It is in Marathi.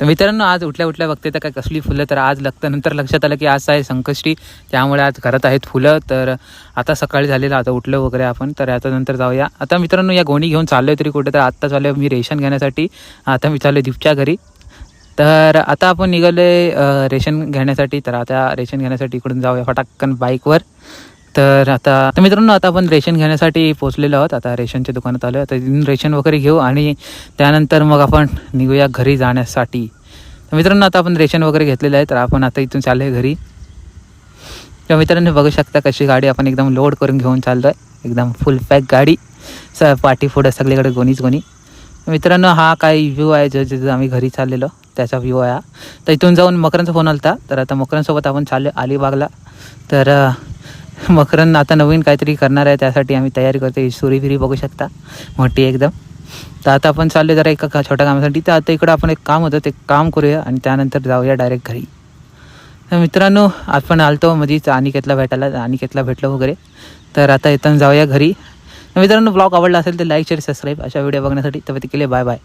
तर मित्रांनो आज उठल्या बघते तर काय कसली फुलं, तर आज नंतर लक्षात आलं की आज आहे संकष्टी, त्यामुळे आज घरात आहेत फुलं. तर आता सकाळी झालेलं, आता उठलं वगैरे आपण, तर आता नंतर जाऊया. आता मित्रांनो या गोणी घेऊन चाललो आहे तरी कुठे, तर आत्ता चाललो मी रेशन घेण्यासाठी. आता मी चाललो दीपच्या घरी. तर आता आपण निघाले रेशन घेण्यासाठी. तर आता रेशन घेण्यासाठी इकडून जाऊया फटाक्कन बाईकवर. तर मित्रांनो आता आपण रेशन घेण्यासाठी पोचलेलो आहोत. आता रेशनच्या दुकानात आलो. आता इथून रेशन वगैरे घेऊ आणि त्यानंतर मग आपण निघूया घरी जाण्यासाठी. तर मित्रांनो आता आपण रेशन वगैरे घेतलेलं आहे, तर आपण आता इथून चाललो आहे घरी. तर मित्रांनो बघू शकता कशी गाडी आपण एकदम लोड करून घेऊन चाललो आहे, एकदम फुल पॅक गाडी. पाठी पुढं सगळीकडे गोणीच गोणी. मित्रांनो हा काय व्ह्यू आहे जिथं आम्ही घरी चाललेलो त्याचा व्ह्यू आहे. तर इथून जाऊन मकरांचा फोन आला होता, तर आता मकरांसोबत आपण चाललो अलिबागला. तर मकरन आता नवीन काहीतरी करणार आहे, त्यासाठी आम्ही तयारी करतो. सुरी फिरी बघू शकता मोठी एकदम. तर आता आपण चाललो जरा एका छोट्या कामासाठी. तर आता इकडं आपण एक काम होतं ते काम करूया आणि त्यानंतर जाऊया डायरेक्ट घरी. तर मित्रांनो आपण आलतो मध्येच अनिकेतला भेटलो वगैरे. तर आता इथून जाऊया घरी. मित्रांनो ब्लॉग आवडला असेल तर लाईक शेअर सबस्क्राईब अशा व्हिडिओ बघण्यासाठी. तर ते केले बाय बाय.